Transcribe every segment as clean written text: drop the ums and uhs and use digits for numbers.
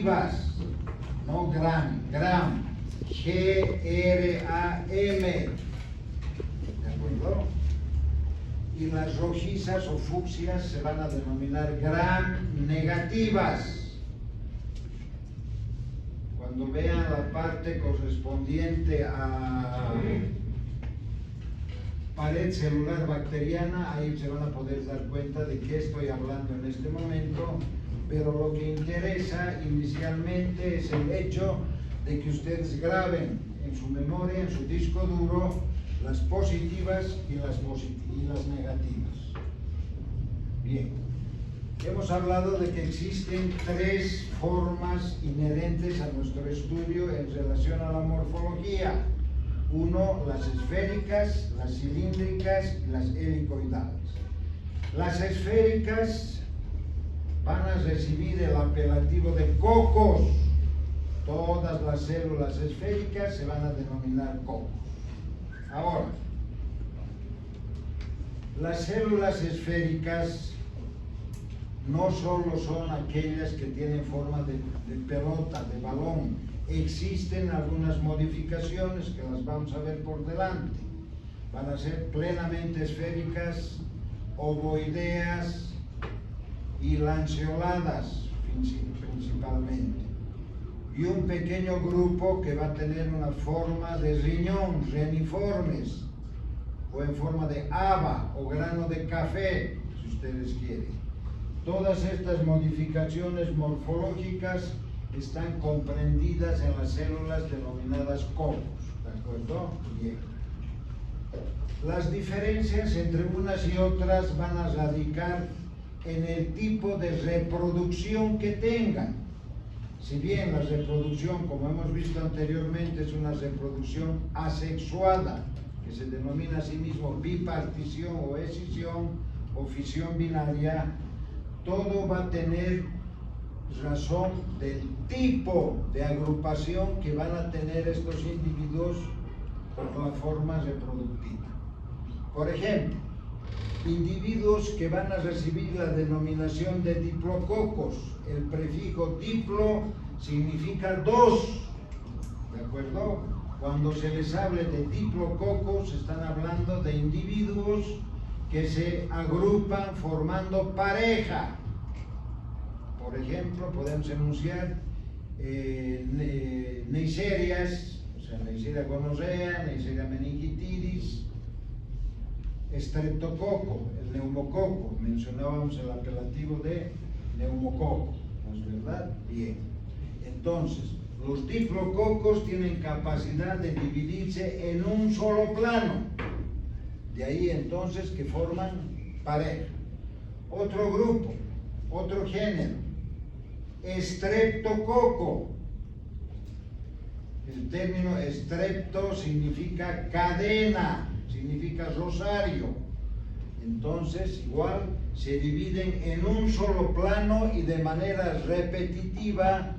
negativas, no gram, G-R-A-M, ¿de acuerdo? Y las rojizas o fucsias se van a denominar gram negativas. Cuando vean la parte correspondiente a pared celular bacteriana, ahí se van a poder dar cuenta de qué estoy hablando en este momento, pero lo que interesa inicialmente es el hecho de que ustedes graben en su memoria, en su disco duro, las positivas y las negativas. Bien, hemos hablado de que existen tres formas inherentes a nuestro estudio en relación a la morfología. Uno, las esféricas, las cilíndricas y las helicoidales. Las esféricas van a recibir el apelativo de cocos. Todas las células esféricas se van a denominar cocos. Ahora, las células esféricas no solo son aquellas que tienen forma de pelota, de balón. Existen algunas modificaciones que las vamos a ver por delante. Van a ser plenamente esféricas, ovoideas y lanceoladas principalmente. Y un pequeño grupo que va a tener una forma de riñón, reniformes, o en forma de haba o grano de café, si ustedes quieren. Todas estas modificaciones morfológicas están comprendidas en las células denominadas cocos, ¿de acuerdo? Bien. Las diferencias entre unas y otras van a radicar en el tipo de reproducción que tengan. Si bien la reproducción, como hemos visto anteriormente, es una reproducción asexuada, que se denomina a sí mismo bipartición o escisión o fisión binaria, todo va a tener razón del tipo de agrupación que van a tener estos individuos por la forma reproductiva. Por ejemplo, individuos que van a recibir la denominación de diplococos. El prefijo diplo significa dos, ¿de acuerdo? Cuando se les hable de diplococos, están hablando de individuos que se agrupan formando pareja. Por ejemplo, podemos enunciar neiserias, o sea, Neisseria gonorrea, Neisseria meningitidis, estreptococo, el neumococo, mencionábamos el apelativo de neumococo, ¿no es verdad? Bien, entonces, los diplococos tienen capacidad de dividirse en un solo plano, de ahí entonces que forman pareja. Otro grupo, otro género, estreptococo. El término estrepto significa cadena, significa rosario. Entonces, igual, se dividen en un solo plano y de manera repetitiva,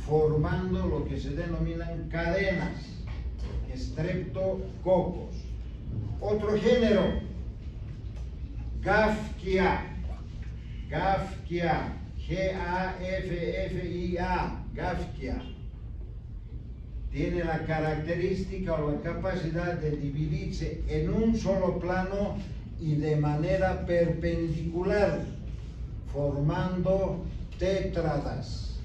formando lo que se denominan cadenas, estreptococos. Otro género, Gafkia, G-A-F-F-I-A, Gafkia. Tiene la característica o la capacidad de dividirse en un solo plano y de manera perpendicular, formando tétradas,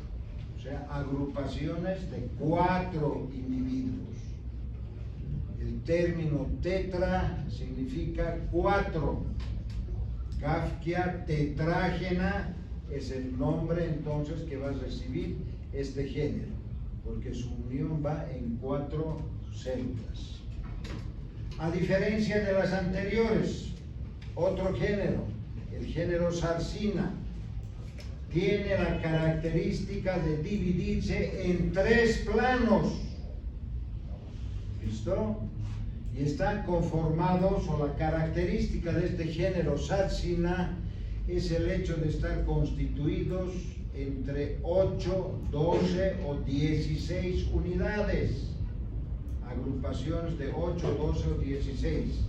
o sea, agrupaciones de 4 individuos. El término tetra significa 4. Gafkia tetrágena es el nombre entonces que va a recibir este género, porque su unión va en 4 células. A diferencia de las anteriores, otro género, el género Sarcina, tiene la característica de dividirse en 3 planos. ¿Listo? Y están conformados, o la característica de este género Sarcina es el hecho de estar constituidos entre 8, 12 o 16 unidades, agrupaciones de 8, 12 o 16.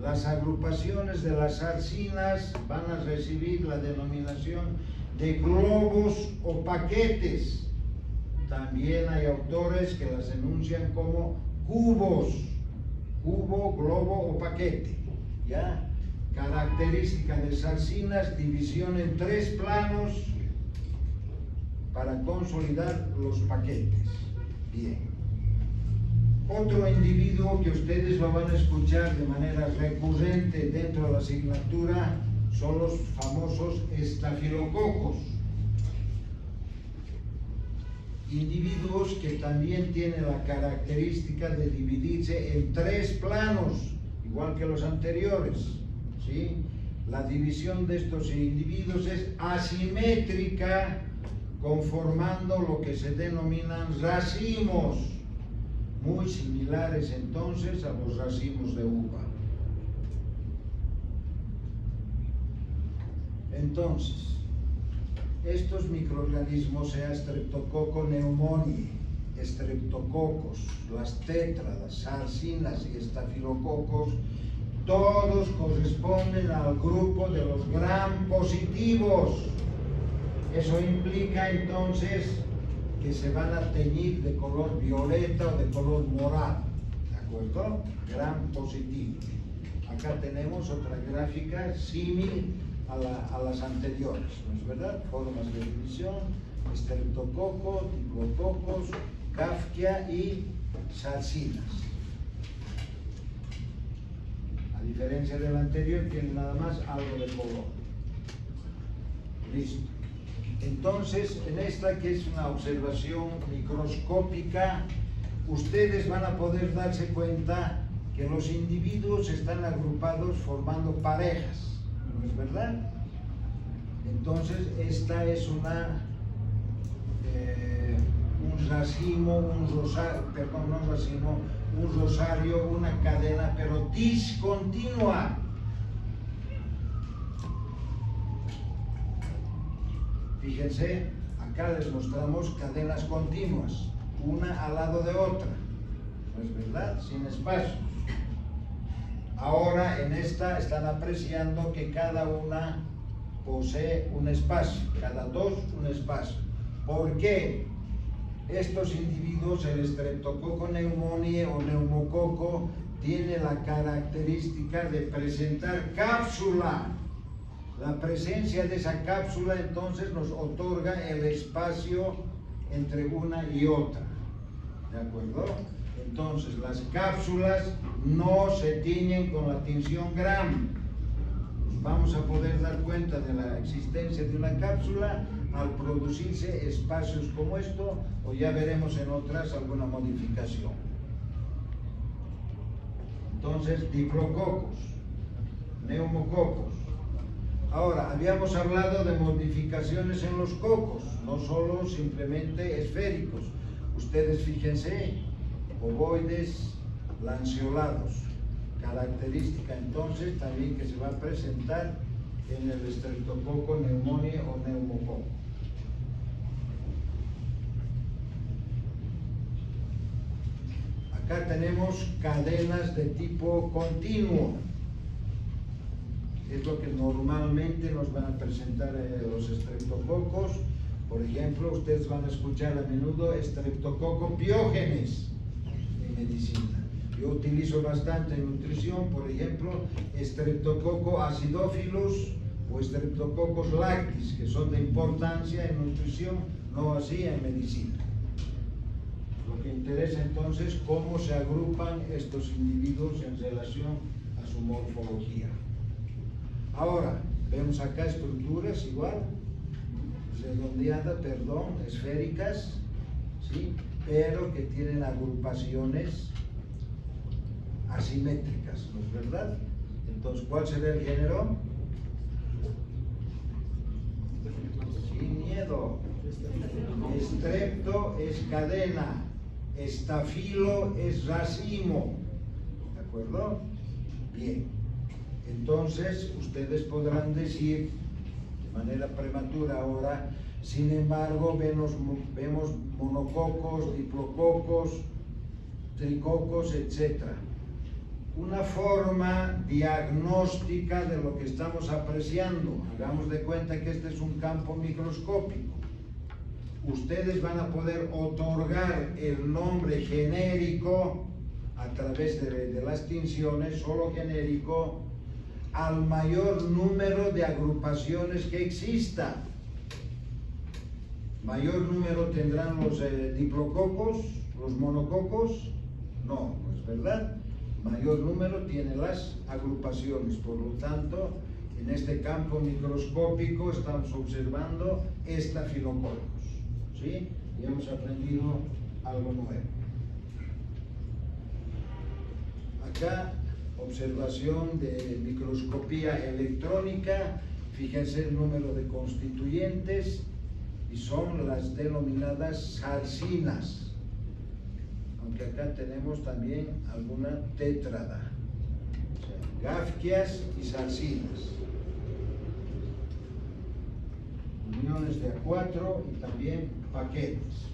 Las agrupaciones de las sarcinas van a recibir la denominación de globos o paquetes, también hay autores que las enuncian como cubos, cubo, globo o paquete, ¿ya? Característica de sarcinas, división en 3 planos para consolidar los paquetes. Bien. Otro individuo que ustedes lo van a escuchar de manera recurrente dentro de la asignatura son los famosos estafilococos. Individuos que también tienen la característica de dividirse en 3 planos, igual que los anteriores, ¿sí? La división de estos individuos es asimétrica, conformando lo que se denominan racimos, muy similares entonces a los racimos de uva. Entonces, estos microorganismos, sea Streptococcus pneumoniae, estreptococos, las tétradas, sarcinas y estafilococos, todos corresponden al grupo de los gram positivos. Eso implica entonces que se van a teñir de color violeta o de color morado, ¿de acuerdo? Gram positivos. Acá tenemos otra gráfica símil a las anteriores, ¿no es verdad? Formas de división, estreptococo, diplococos, kafkia y sarcinas. A diferencia del anterior, tiene nada más algo de color. Listo. Entonces, en esta que es una observación microscópica, ustedes van a poder darse cuenta que los individuos están agrupados formando parejas, ¿no es verdad? Entonces, esta es un racimo, un rosario, una cadena, pero discontinua. Fíjense, acá les mostramos cadenas continuas, una al lado de otra, ¿no es verdad? Sin espacios. Ahora en esta están apreciando que cada una posee un espacio, cada dos un espacio. ¿Por qué? Estos individuos, el Streptococcus pneumoniae o neumococo, tiene la característica de presentar cápsula. La presencia de esa cápsula entonces nos otorga el espacio entre una y otra, ¿de acuerdo? Entonces las cápsulas no se tiñen con la tinción gram. Nos vamos a poder dar cuenta de la existencia de una cápsula al producirse espacios como esto, o ya veremos en otras alguna modificación. Entonces, diplococos, neumococos. Ahora, habíamos hablado de modificaciones en los cocos, no solo simplemente esféricos. Ustedes fíjense, ovoides, lanceolados, característica entonces también que se va a presentar en el Streptococcus pneumoniae o neumococo. Acá tenemos cadenas de tipo continuo. Es lo que normalmente nos van a presentar los estreptococos. Por ejemplo, ustedes van a escuchar a menudo Streptococcus pyogenes en medicina. Yo utilizo bastante en nutrición, por ejemplo, Streptococcus acidophilus o Streptococcus lactis, que son de importancia en nutrición, no así en medicina. Lo que interesa entonces cómo se agrupan estos individuos en relación a su morfología. Ahora, vemos acá estructuras igual, redondeadas, perdón, esféricas, ¿sí? Pero que tienen agrupaciones asimétricas, ¿no es verdad? Entonces, ¿cuál será el género? Sin miedo. Estrepto es cadena, estafilo es racimo, ¿de acuerdo? Bien. Entonces, ustedes podrán decir de manera prematura ahora, sin embargo, vemos monococos, diplococos, tricocos, etc. Una forma diagnóstica de lo que estamos apreciando. Hagamos de cuenta que este es un campo microscópico. ustedes van a poder otorgar el nombre genérico a través de las tinciones, solo genérico, al mayor número de agrupaciones que exista. ¿Mayor número tendrán los diplococos, los monococos? No, no es verdad. Mayor número tienen las agrupaciones. Por lo tanto, en este campo microscópico estamos observando estafilococcus, ¿sí? Y hemos aprendido algo nuevo. Acá, observación de microscopía electrónica. Fíjense el número de constituyentes y son las denominadas sarcinas. Aunque acá tenemos también alguna tétrada. O sea, gafquias y sarcinas. Uniones de A4 y también paquetes.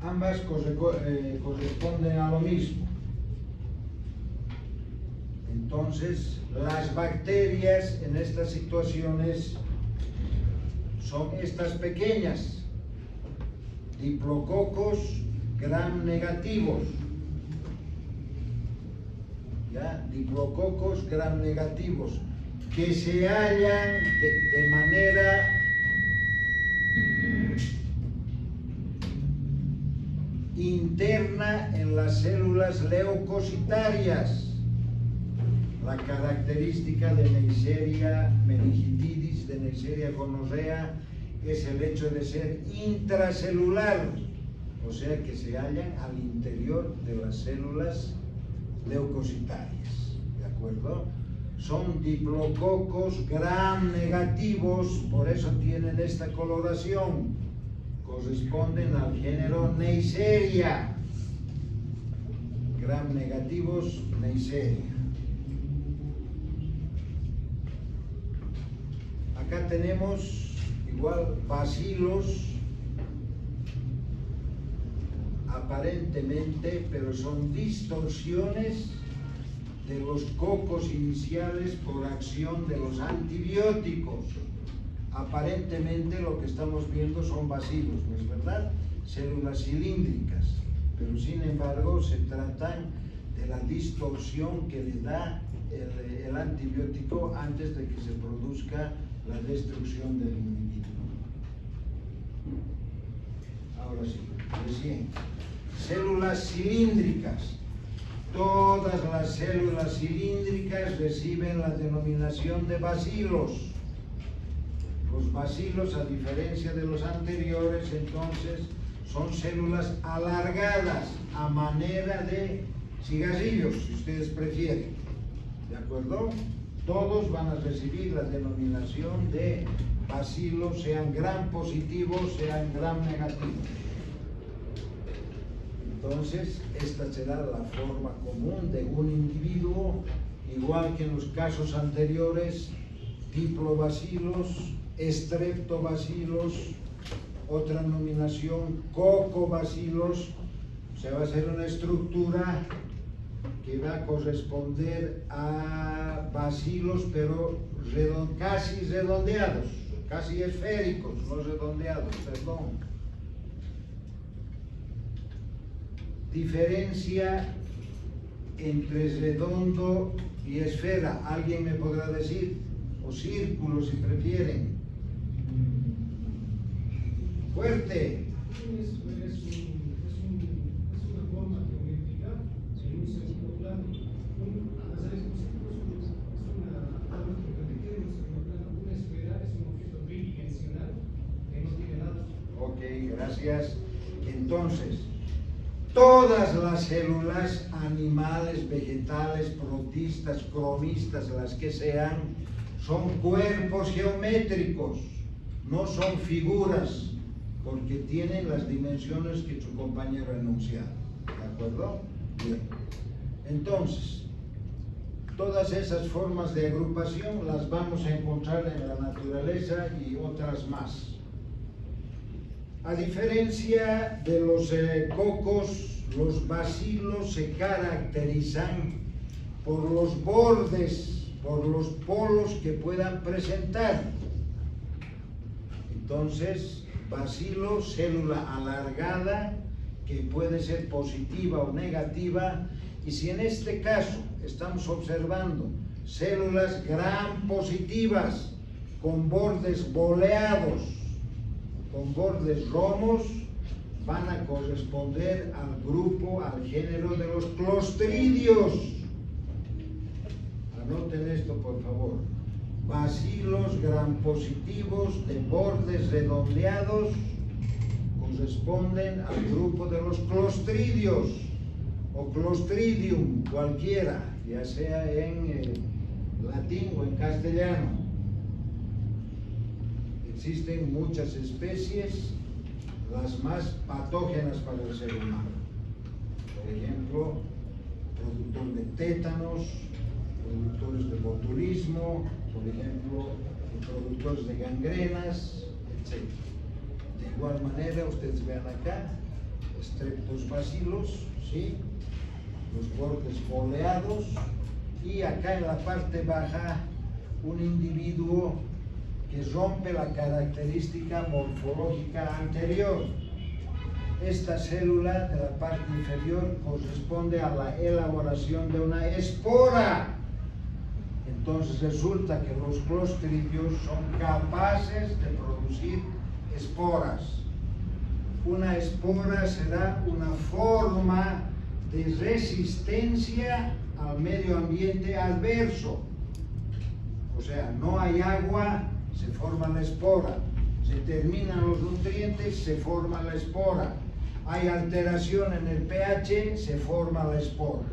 Ambas corresponden a lo mismo. Entonces, las bacterias en estas situaciones son estas pequeñas, diplococos gram negativos. ¿Ya? Diplococos gram negativos, que se hallan de manera interna en las células leucocitarias. La característica de Neisseria meningitidis, de Neisseria gonorrea, es el hecho de ser intracelular, o sea que se hallan al interior de las células leucocitarias, ¿de acuerdo? Son diplococos gram negativos, por eso tienen esta coloración, corresponden al género Neisseria, gram negativos Neisseria. Acá tenemos igual bacilos, aparentemente, pero son distorsiones de los cocos iniciales por acción de los antibióticos. Aparentemente lo que estamos viendo son bacilos, ¿no es verdad? Células cilíndricas, pero sin embargo se tratan de la distorsión que le da el antibiótico antes de que se produzca la destrucción del individuo. Ahora sí, recién. Células cilíndricas. Todas las células cilíndricas reciben la denominación de bacilos. Los bacilos, a diferencia de los anteriores, entonces, son células alargadas a manera de cigarrillos, si ustedes prefieren. ¿De acuerdo? Todos van a recibir la denominación de bacilos, sean gram positivos, sean gram negativos. Entonces, esta será la forma común de un individuo, igual que en los casos anteriores, diplobacilos, estreptobacilos, otra nominación, cocobacilos. O sea, va a ser una estructura que va a corresponder a bacilos, pero casi redondeados, casi esféricos, no redondeados, perdón. Diferencia entre redondo y esfera, ¿alguien me podrá decir? O círculo, si prefieren. Fuerte. Es una forma geométrica en un segundo plano. Una esfera es un objeto tridimensional que no tiene lados. Ok, gracias. Entonces, todas las células, animales, vegetales, protistas, cromistas, las que sean, son cuerpos geométricos, no son figuras, porque tienen las dimensiones que su compañero ha enunciado. ¿De acuerdo? Bien. Entonces, todas esas formas de agrupación las vamos a encontrar en la naturaleza y otras más. A diferencia de los cocos, los bacilos se caracterizan por los bordes, por los polos que puedan presentar. Entonces, bacilo, célula alargada, que puede ser positiva o negativa, y si en este caso estamos observando células gram positivas con bordes boleados, con bordes romos, van a corresponder al grupo, al género de los clostridios. Anoten esto, por favor. Bacilos gram positivos de bordes redondeados corresponden al grupo de los clostridios o clostridium, cualquiera, ya sea en latín o en castellano. Existen muchas especies, las más patógenas para el ser humano. Por ejemplo, productor de tétanos, productores de botulismo, por ejemplo, productores de gangrenas, etc. De igual manera, ustedes vean acá, streptobacillus, ¿sí? Los bordes boleados, y acá en la parte baja un individuo que rompe la característica morfológica anterior. Esta célula de la parte inferior corresponde a la elaboración de una espora. Entonces resulta que los clostridios son capaces de producir esporas. Una espora será una forma de resistencia al medio ambiente adverso. O sea, no hay agua, se forma la espora. Se terminan los nutrientes, se forma la espora. Hay alteración en el pH, se forma la espora.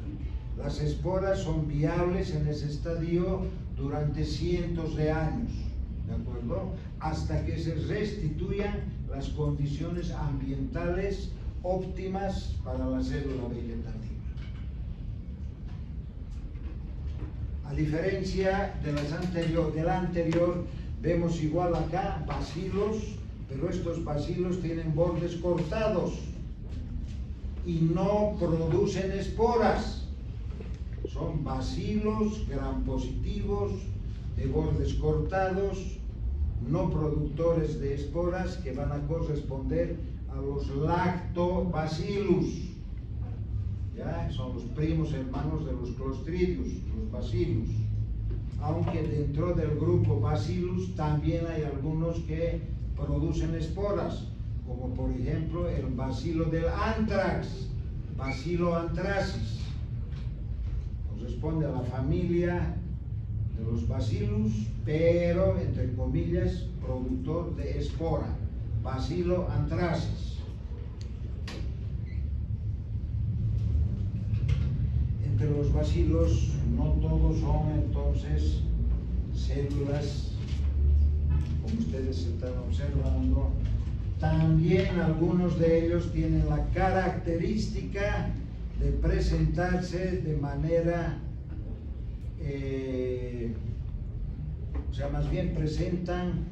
Las esporas son viables en ese estadio durante cientos de años, ¿de acuerdo? Hasta que se restituyan las condiciones ambientales óptimas para la célula vegetativa. A diferencia de la anterior, vemos igual acá bacilos, pero estos bacilos tienen bordes cortados y no producen esporas. Son bacilos gram positivos de bordes cortados, no productores de esporas, que van a corresponder a los lactobacillus. ¿Ya? Son los primos hermanos de los clostridios, los bacillus. Aunque dentro del grupo bacillus también hay algunos que producen esporas, como por ejemplo el bacilo del anthrax, Bacilo anthracis. Corresponde a la familia de los bacillus, pero entre comillas productor de espora, Bacilo anthracis. Entre los bacilos no todos son entonces células, como ustedes están observando. También algunos de ellos tienen la característica de presentarse de manera, o sea, más bien presentan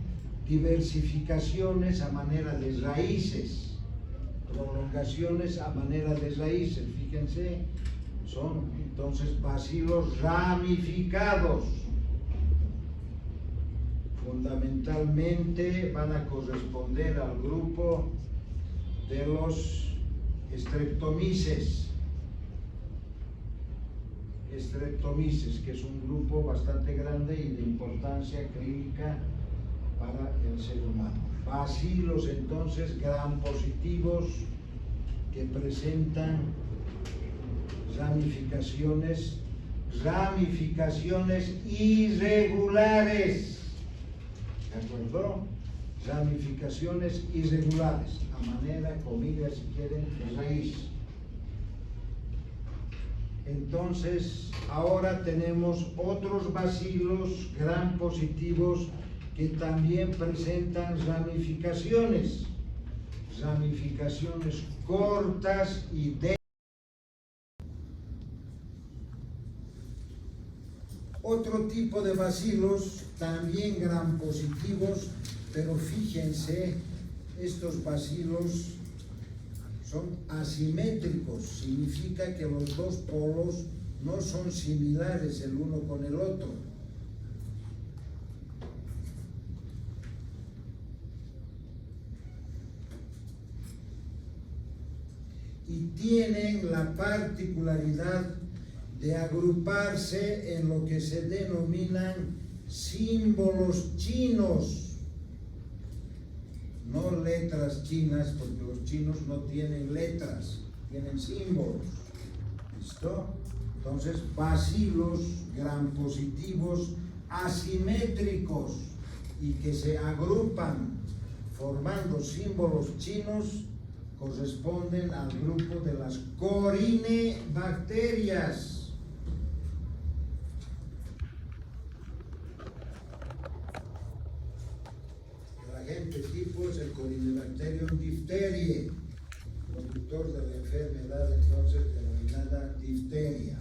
diversificaciones a manera de raíces, prolongaciones a manera de raíces. Fíjense, son entonces bacilos ramificados. Fundamentalmente van a corresponder al grupo de los streptomyces. Streptomyces, que es un grupo bastante grande y de importancia clínica para el ser humano. Bacilos entonces gram positivos que presentan ramificaciones irregulares, ¿de acuerdo? Ramificaciones irregulares, a manera, comillas, si quieren, de raíz. Entonces, ahora tenemos otros bacilos gram positivos que también presentan ramificaciones cortas y otro tipo de bacilos también gram positivos, pero fíjense, estos bacilos son asimétricos, significa que los dos polos no son similares el uno con el otro. Y tienen la particularidad de agruparse en lo que se denominan símbolos chinos, no letras chinas, porque los chinos no tienen letras, tienen símbolos. ¿Listo? Entonces, bacilos grampositivos asimétricos y que se agrupan formando símbolos chinos corresponden al grupo de las corinebacterias. El agente tipo es el Corynebacterium diphtheriae, conductor de la enfermedad entonces denominada difteria.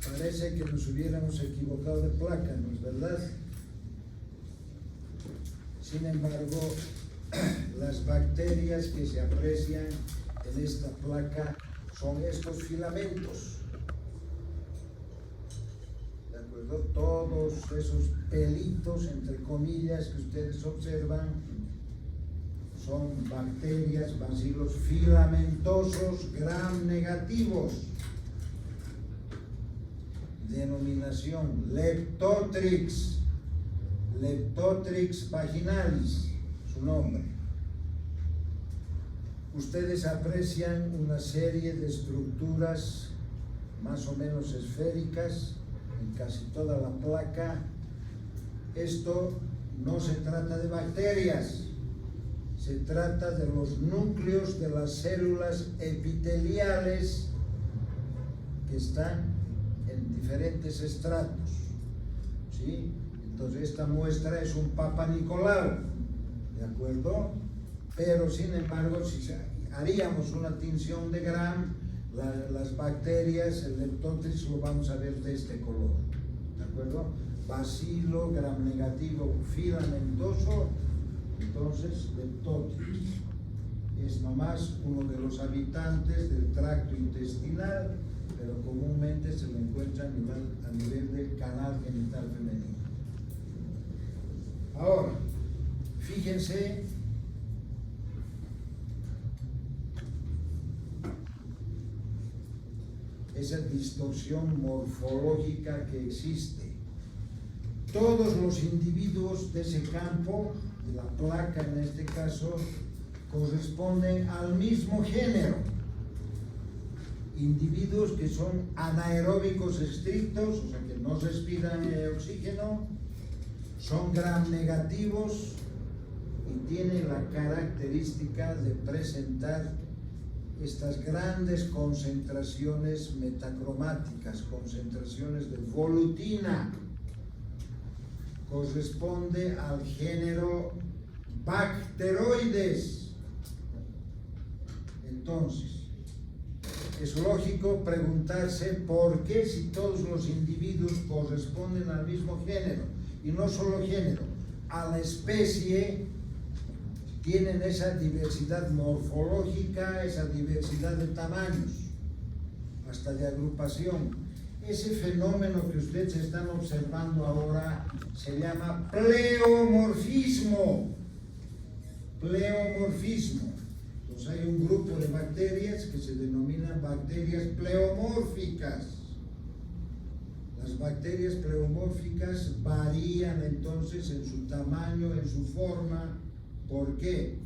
Parece que nos hubiéramos equivocado de placa, ¿no es verdad? Sin embargo, las bacterias que se aprecian en esta placa son estos filamentos. ¿De acuerdo? Todos esos pelitos, entre comillas, que ustedes observan, son bacterias, bacilos filamentosos gram negativos. Denominación Leptotrix. Leptotrix vaginalis, su nombre. Ustedes aprecian una serie de estructuras más o menos esféricas en casi toda la placa. Esto no se trata de bacterias, se trata de los núcleos de las células epiteliales que están en diferentes estratos, ¿sí? Entonces esta muestra es un Papa Nicolau, ¿de acuerdo? Pero sin embargo, si haríamos una tinción de Gram, las bacterias, el Leptotrix lo vamos a ver de este color, ¿de acuerdo? Bacilo gram negativo filamentoso, entonces Leptotrix. Es nomás uno de los habitantes del tracto intestinal, pero comúnmente se lo encuentra a nivel del canal genital femenino. Ahora, fíjense esa distorsión morfológica que existe. Todos los individuos de ese campo, de la placa en este caso, corresponden al mismo género. Individuos que son anaeróbicos estrictos, o sea que no respiran oxígeno, son gram negativos y tienen la característica de presentar estas grandes concentraciones metacromáticas, concentraciones de volutina. Corresponde al género Bacteroides. Entonces, es lógico preguntarse por qué, si todos los individuos corresponden al mismo género, y no solo género, a la especie, tienen esa diversidad morfológica, esa diversidad de tamaños, hasta de agrupación. Ese fenómeno que ustedes están observando ahora se llama pleomorfismo. Pleomorfismo. Entonces hay un grupo de bacterias que se denominan bacterias pleomórficas. Las bacterias pleomórficas varían entonces en su tamaño, en su forma. ¿Por qué?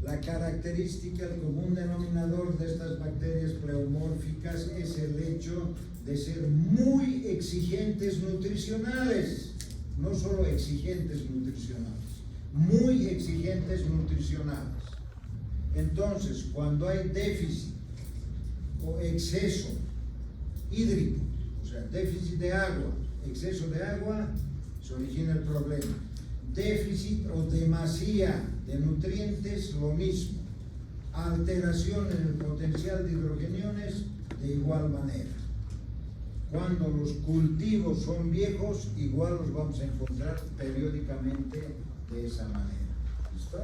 La característica, el común denominador de estas bacterias pleomórficas es el hecho de ser muy exigentes nutricionales, no solo exigentes nutricionales, muy exigentes nutricionales. Entonces, cuando hay déficit o exceso hídrico, o sea, déficit de agua, exceso de agua, se origina el problema. Déficit o demasía de nutrientes, lo mismo. Alteración en el potencial de hidrogeniones, de igual manera. Cuando los cultivos son viejos, igual los vamos a encontrar periódicamente de esa manera. ¿Listo?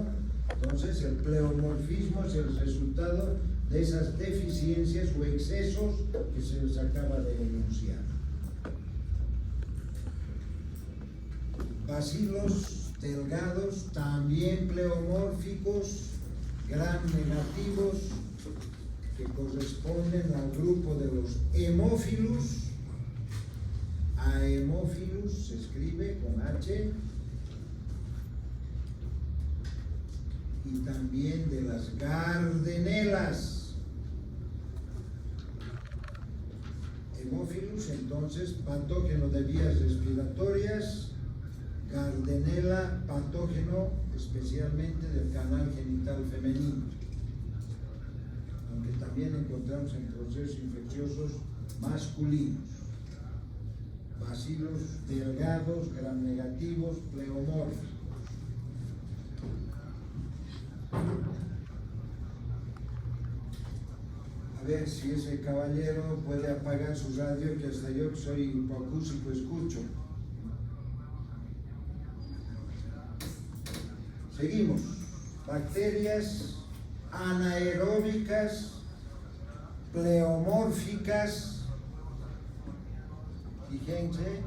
Entonces, el pleomorfismo es el resultado de esas deficiencias o excesos que se les acaba de enunciar. Bacilos delgados, también pleomórficos, gram negativos, que corresponden al grupo de los hemófilos. Aemófilos se escribe con H, y también de las gardenelas. Hemófilos, entonces, patógeno de vías respiratorias, gardenela, patógeno especialmente del canal genital femenino, aunque también encontramos en procesos infecciosos masculinos. Bacilos delgados, gram negativos, pleomórficos. A ver si ese caballero puede apagar su radio, que hasta yo, que soy hipoacústico, escucho. Seguimos. Bacterias anaeróbicas, pleomórficas, fíjense,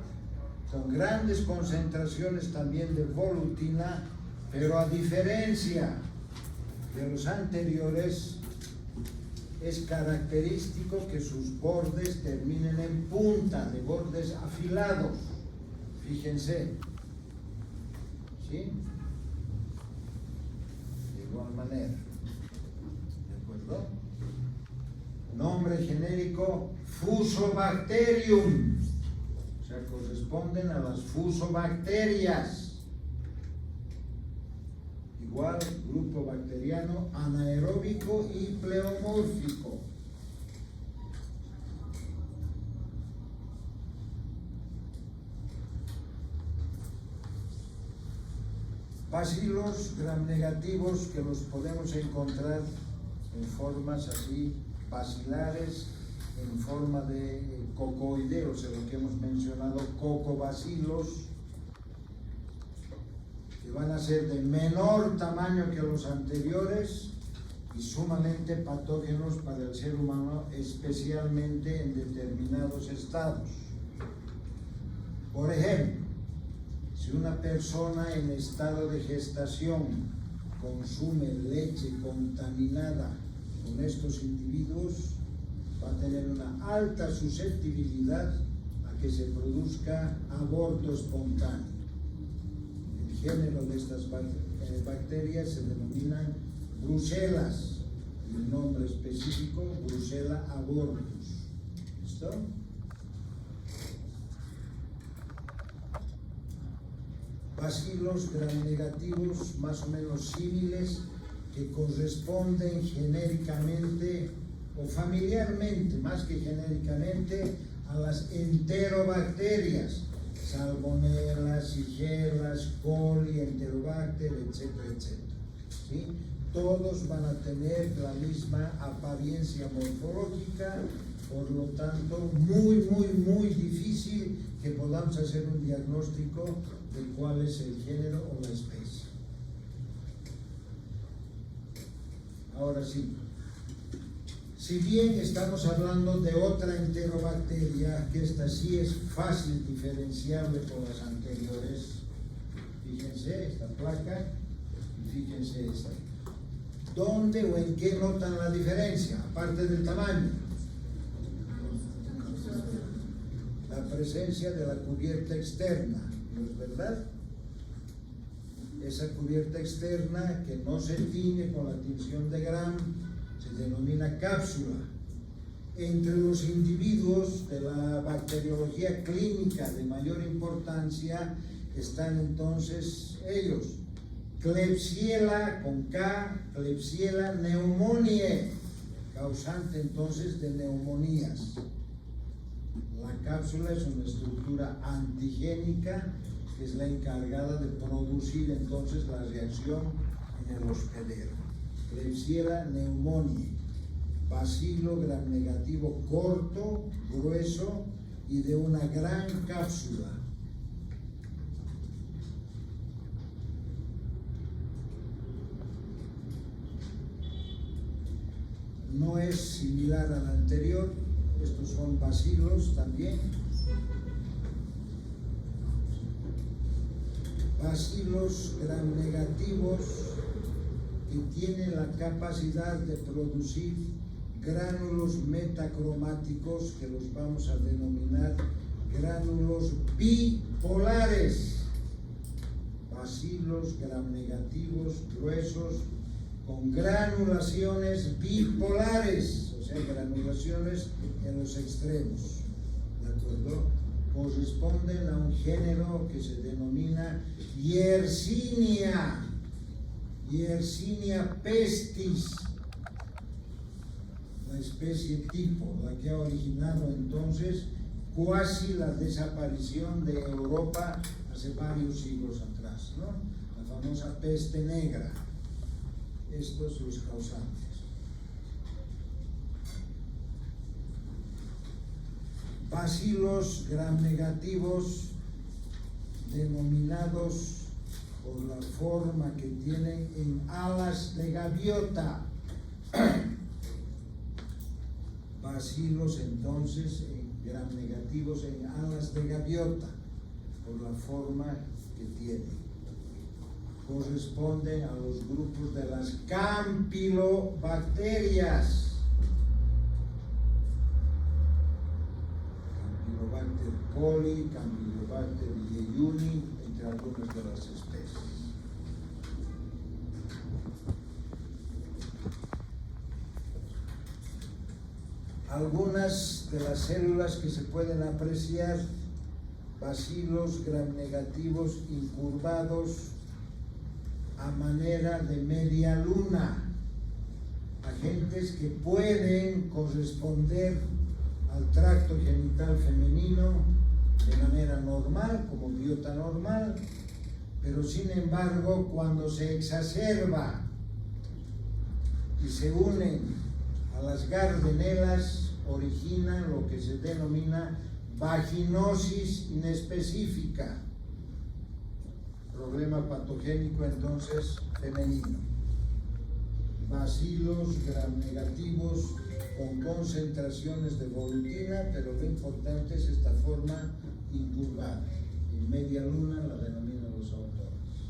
con grandes concentraciones también de volutina, pero a diferencia de los anteriores, es característico que sus bordes terminen en punta, de bordes afilados. Fíjense, ¿sí? De igual manera, ¿de acuerdo? Nombre genérico, Fusobacterium, o sea, corresponden a las fusobacterias. Igual, grupo bacteriano anaeróbico y pleomórfico. Bacilos gram negativos, que los podemos encontrar en formas así bacilares, en forma de cocoideos, de lo que hemos mencionado, cocobacilos, que van a ser de menor tamaño que los anteriores y sumamente patógenos para el ser humano, especialmente en determinados estados. Por ejemplo, si una persona en estado de gestación consume leche contaminada con estos individuos, va a tener una alta susceptibilidad a que se produzca aborto espontáneo. El género de estas bacterias se denominan Bruselas, y el nombre específico, Brucella abortus. ¿Listo? Bacilos gram negativos más o menos símiles, que corresponden genéricamente o familiarmente, más que genéricamente, a las enterobacterias, Salmonella, Shigella, coli, Enterobacter, etcétera, etcétera. ¿Sí? Todos van a tener la misma apariencia morfológica, por lo tanto, muy difícil que podamos hacer un diagnóstico de cuál es el género o la especie. Ahora sí, si bien estamos hablando de otra enterobacteria, que esta sí es fácil diferenciable con las anteriores, fíjense esta placa y fíjense esta. ¿Dónde o en qué notan la diferencia, aparte del tamaño? La presencia de la cubierta externa, ¿no es verdad? Esa cubierta externa que no se tiñe con la tinción de Gram se denomina cápsula. Entre los individuos de la bacteriología clínica de mayor importancia están entonces ellos: Klebsiella con K, Klebsiella pneumoniae, causante entonces de neumonías. La cápsula es una estructura antigénica que es la encargada de producir entonces la reacción en el hospedero. Klebsiella pneumoniae, bacilo gram negativo corto, grueso y de una gran cápsula. no es similar al anterior. Estos son bacilos también. Bacilos gram negativos que tienen la capacidad de producir gránulos metacromáticos que los vamos a denominar gránulos bipolares. Bacilos gram negativos gruesos con granulaciones bipolares, o sea, granulaciones en los extremos, ¿de acuerdo? Corresponden a un género que se denomina Yersinia, Yersinia pestis, la especie tipo, la que ha originado entonces cuasi la desaparición de Europa hace varios siglos atrás, ¿no? La famosa peste negra. Estos los causantes. Bacilos gram negativos denominados por la forma que tienen en alas de gaviota. Bacilos entonces gram negativos en alas de gaviota por la forma que tienen. Corresponden a los grupos de las campylobacterias. Campylobacter coli, Campylobacter yeyuni, entre algunas de las especies. Algunas de las células que se pueden apreciar, bacilos gram negativos incurvados a manera de media luna, agentes que pueden corresponder al tracto genital femenino de manera normal, como biota normal, pero sin embargo cuando se exacerba y se unen a las gardenelas originan lo que se denomina vaginosis inespecífica, problema patogénico entonces femenino. Bacilos gram negativos con concentraciones de volutina, pero lo importante es esta forma incurvada. En media luna la denominan los autores.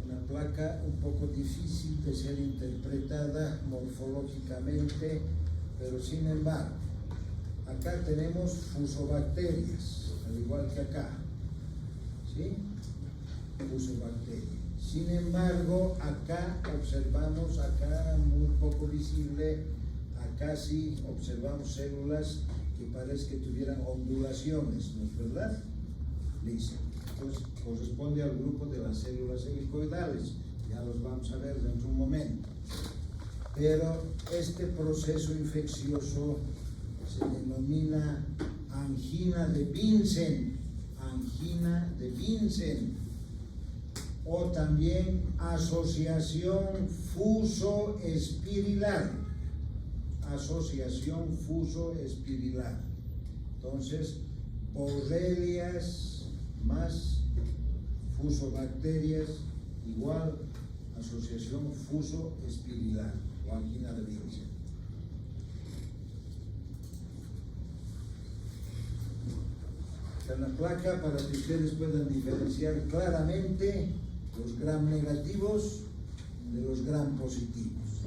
Una placa un poco difícil de ser interpretada morfológicamente, pero sin embargo, acá tenemos fusobacterias, al igual que acá. ¿Sí? Fusobacterias. Sin embargo, acá observamos, acá muy poco visible, acá sí observamos células que parece que tuvieran ondulaciones, ¿no es verdad? Listo. Entonces, corresponde al grupo de las células helicoidales, ya los vamos a ver dentro de un momento. Pero este proceso infeccioso se denomina angina de Vincent, angina de Vincent, o también asociación fuso-espirilar, asociación fuso-espirilar. Entonces, borrelias más fusobacterias igual asociación fuso-espirilar o angina de Vincent. En la placa para que ustedes puedan diferenciar claramente los gram negativos de los gram positivos.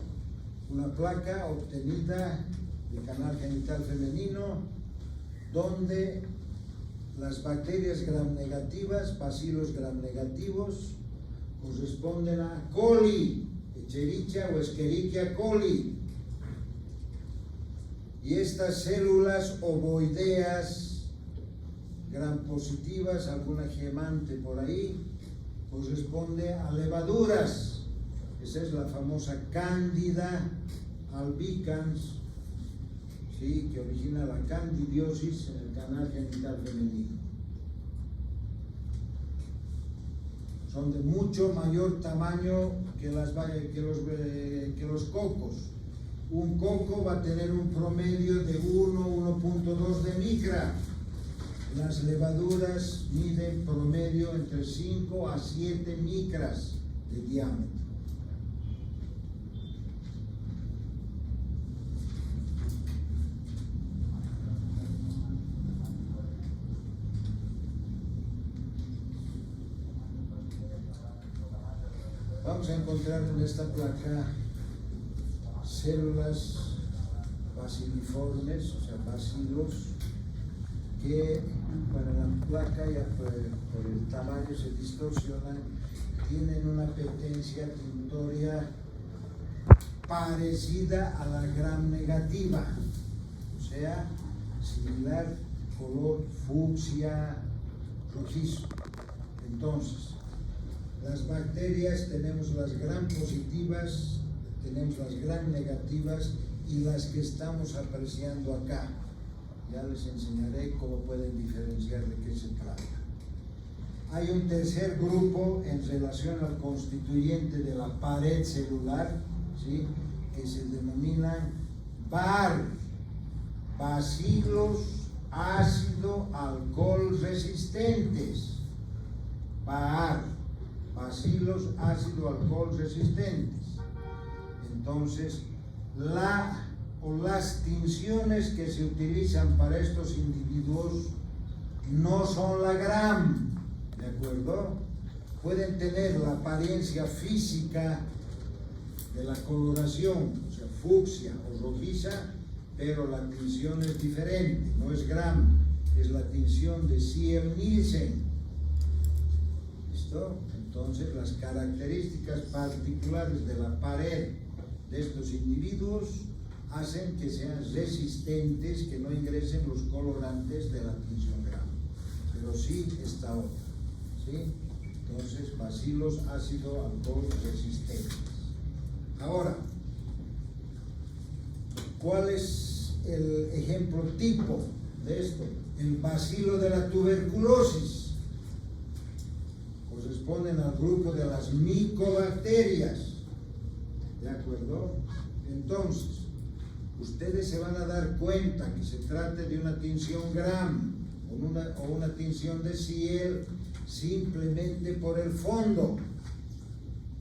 Una placa obtenida del canal genital femenino donde las bacterias gram negativas, bacilos gram negativos, corresponden a coli, Escherichia o Escherichia coli. Y estas células ovoideas gram positivas, alguna gemante por ahí, corresponde a levaduras. Esa es la famosa Candida albicans, ¿sí? Que origina la candidiosis en el canal genital femenino. Son de mucho mayor tamaño que los cocos. Un coco va a tener un promedio de 1,2 de micra. Las levaduras miden promedio entre 5 a 7 micras de diámetro. vamos a encontrar en esta placa células baciliformes, o sea, bacilos, que para la placa ya por el tamaño se distorsionan, tienen una petencia tintoria parecida a la gram negativa, o sea, similar, color fucsia, rojizo. Entonces, las bacterias tenemos las gram positivas, tenemos las gram negativas y las que estamos apreciando acá. Ya les enseñaré cómo pueden diferenciar de qué se trata. Hay un tercer grupo en relación al constituyente de la pared celular, ¿sí?, que se denominan BAR, bacilos ácido alcohol resistentes. BAR, bacilos ácido alcohol resistentes. Entonces, las tinciones que se utilizan para estos individuos no son la gram, ¿de acuerdo? Pueden tener la apariencia física de la coloración, o sea, fucsia o rojiza, pero la tinción es diferente, no es gram, es la tinción de Ziel-Nielsen. ¿Listo? Entonces, las características particulares de la pared de estos individuos hacen que sean resistentes, que no ingresen los colorantes de la tinción gram, pero sí esta otra, ¿sí? Entonces, bacilos ácido alcohol resistentes. Ahora, ¿cuál es el ejemplo tipo de esto? El bacilo de la tuberculosis. Corresponden al grupo de las micobacterias, ¿de acuerdo? Entonces, ustedes se van a dar cuenta que se trate de una tinción gram o una tinción de Ziel simplemente por el fondo.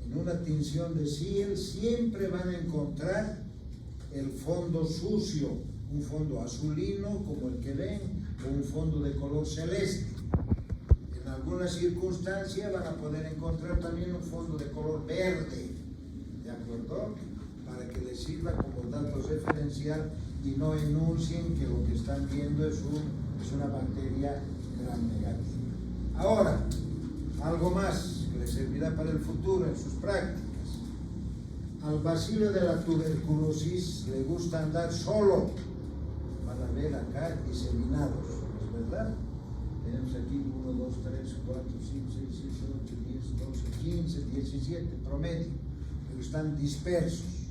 En una tinción de Ziel siempre van a encontrar el fondo sucio, un fondo azulino como el que ven, o un fondo de color celeste. En alguna circunstancia van a poder encontrar también un fondo de color verde, ¿de acuerdo? Para que les sirva como dato referencial y no enuncien que lo que están viendo es una bacteria gram negativa. Ahora, algo más que les servirá para el futuro en sus prácticas. Al bacilo de la tuberculosis le gusta andar solo. Van a ver acá diseminados, ¿es verdad? Tenemos aquí 1, 2, 3, 4, 5, 6, 7, 8, 10, 12, 15, 17 promedio, pero están dispersos.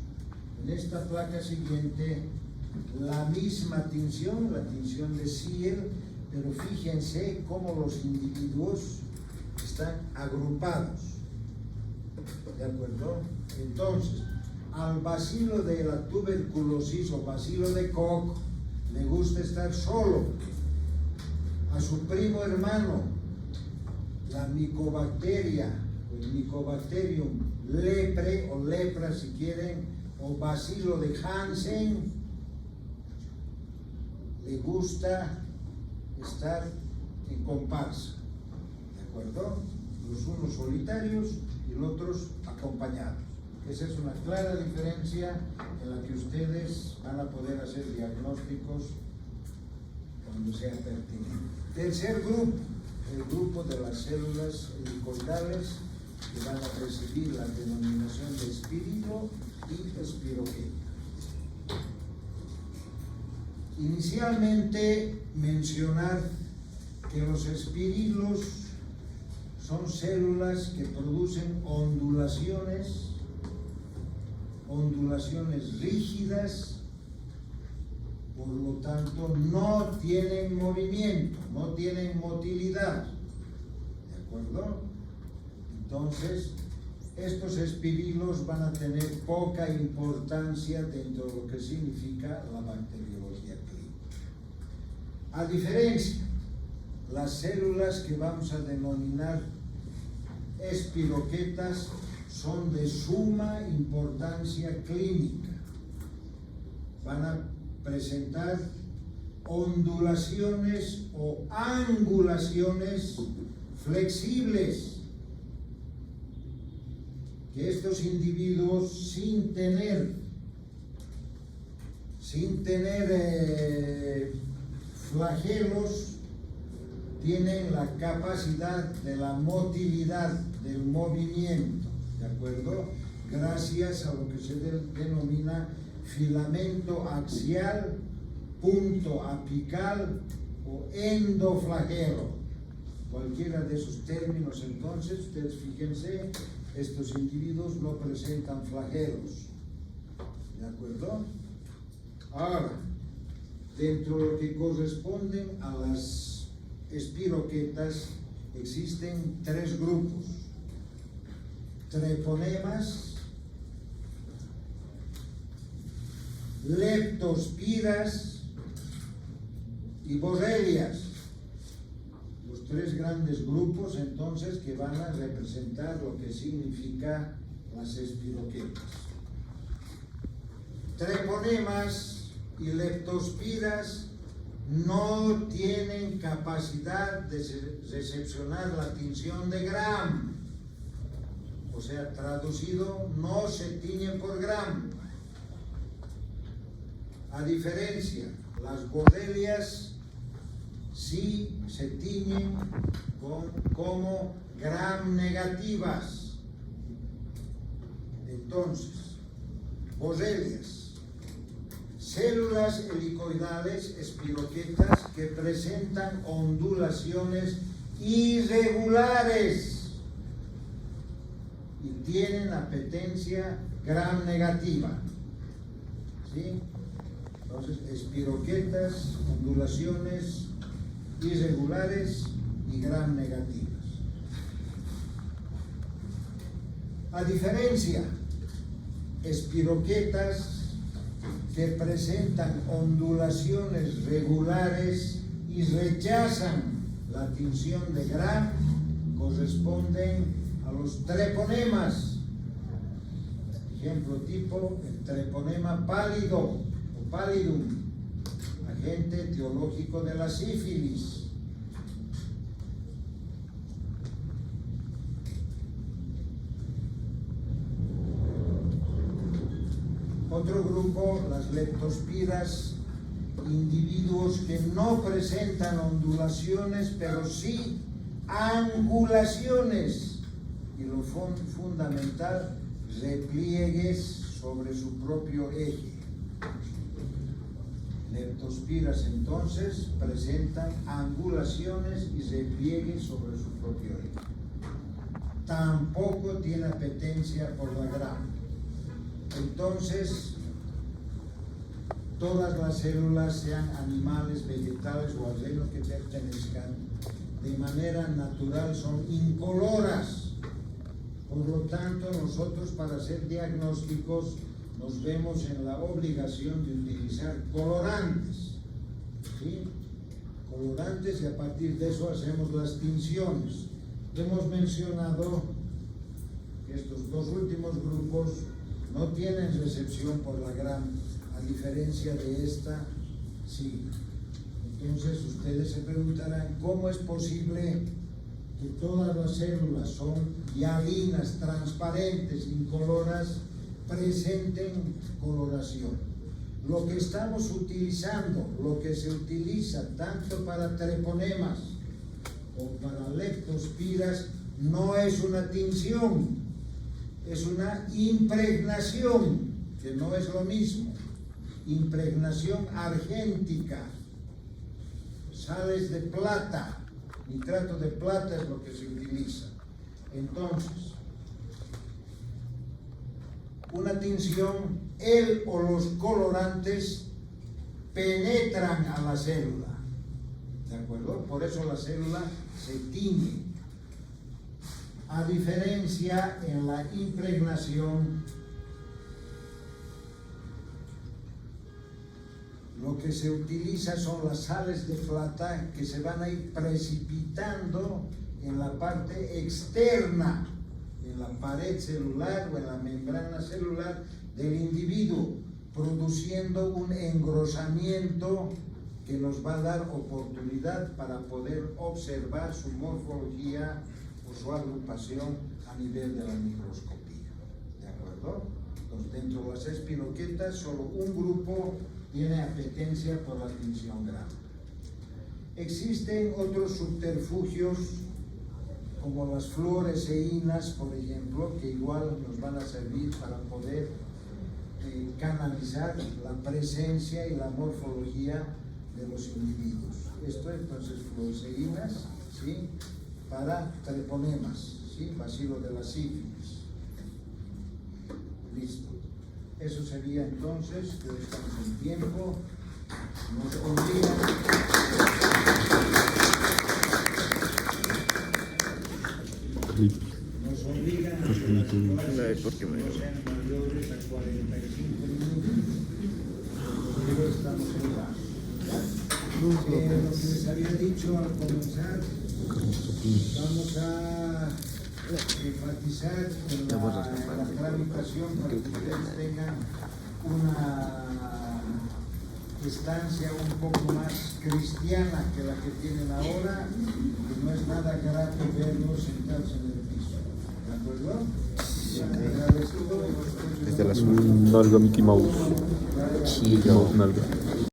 En esta placa siguiente, la misma tinción, la tinción de Ziel, pero fíjense cómo los individuos están agrupados, ¿de acuerdo? Entonces, al bacilo de la tuberculosis o bacilo de Koch le gusta estar solo. A su primo hermano, la Mycobacteria, el Mycobacterium lepre o lepra si quieren, o bacilo de Hansen, le gusta estar en comparsa, ¿de acuerdo? Los unos solitarios y los otros acompañados. Esa es una clara diferencia en la que ustedes van a poder hacer diagnósticos cuando sea pertinente. Tercer grupo, el grupo de las células helicoidales que van a recibir la denominación de espirilo y espiroqueta. Inicialmente mencionar que los espirilos son células que producen ondulaciones rígidas, por lo tanto no tienen movimiento, no tienen motilidad, ¿de acuerdo? Entonces, estos espirilos van a tener poca importancia dentro de lo que significa la bacteriología clínica. A diferencia, las células que vamos a denominar espiroquetas son de suma importancia clínica. Van a presentar ondulaciones o angulaciones flexibles. que estos individuos sin tener flagelos tienen la capacidad de la motilidad del movimiento, ¿de acuerdo? Gracias a lo que se denomina filamento axial, punto apical o endoflagelo. Cualquiera de esos términos, entonces, ustedes fíjense, estos individuos no presentan flagelos, ¿de acuerdo? Ahora, dentro de lo que corresponden a las espiroquetas, existen tres grupos: treponemas, leptospiras y borrelias. Los tres grandes grupos, entonces, que van a representar lo que significa las espiroquetas. Treponemas y leptospiras no tienen capacidad de recepcionar la tinción de Gram, o sea, traducido, no se tiñen por Gram. A diferencia, las borrelias sí se tiñen como Gram negativas. Entonces, borrelias, células helicoidales, espiroquetas, que presentan ondulaciones irregulares y tienen apetencia Gram negativa, ¿sí? Entonces, espiroquetas, ondulaciones irregulares y Gram negativas. A diferencia, espiroquetas que presentan ondulaciones regulares y rechazan la tinción de Gram corresponden a los treponemas. Ejemplo tipo, el treponema pálido o pallidum, agente etiológico de la sífilis. Otro grupo, las leptospiras, individuos que no presentan ondulaciones, pero sí angulaciones, y lo fundamental, repliegues sobre su propio eje. Leptospiras, entonces, presentan angulaciones y repliegues sobre su propio eje. Tampoco tiene apetencia por la Gram. Entonces, todas las células, sean animales, vegetales o al reino que pertenezcan, de manera natural son incoloras. Por lo tanto, nosotros, para hacer diagnósticos, nos vemos en la obligación de utilizar colorantes, ¿sí? Colorantes, y a partir de eso hacemos las tinciones. Hemos mencionado que estos dos últimos grupos no tienen recepción por la Gram, a diferencia de esta, sí. Entonces ustedes se preguntarán, ¿cómo es posible que todas las células son hialinas, transparentes, incoloras, presenten coloración? Lo que estamos utilizando, lo que se utiliza tanto para treponemas como para leptospiras, no es una tinción, es una impregnación, que no es lo mismo. Impregnación argéntica, sales de plata, nitrato de plata es lo que se utiliza. Entonces, una tinción, él o los colorantes penetran a la célula, ¿de acuerdo? Por eso la célula se tiñe. A diferencia, en la impregnación, lo que se utiliza son las sales de plata que se van a ir precipitando en la parte externa, en la pared celular o en la membrana celular del individuo, produciendo un engrosamiento que nos va a dar oportunidad para poder observar su morfología o su agrupación a nivel de la microscopía. acuerdo? Entonces, dentro de las espiroquetas, solo un grupo tiene apetencia por la tinción grande. Existen otros subterfugios, como las fluoresceínas, por ejemplo, que igual nos van a servir para poder canalizar la presencia y la morfología de los individuos. Esto entonces fluoresceínas, ¿sí? Para treponemas, ¿sí? Bacilo de la sífilis. Listo. Eso sería entonces, que estamos en tiempo, nos obligan. Nos obligan a que las clases no sean mayores a 45 minutos. Pero estamos en paso. Lo que les había dicho al comenzar, vamos a enfatizar en la tramitación para que ustedes tengan una estancia un poco más cristiana que la que tienen ahora, que no es nada grato verlos sentados en el piso. ¿De acuerdo? Desde la nalga Mickey Mouse. Mickey Mouse nalga.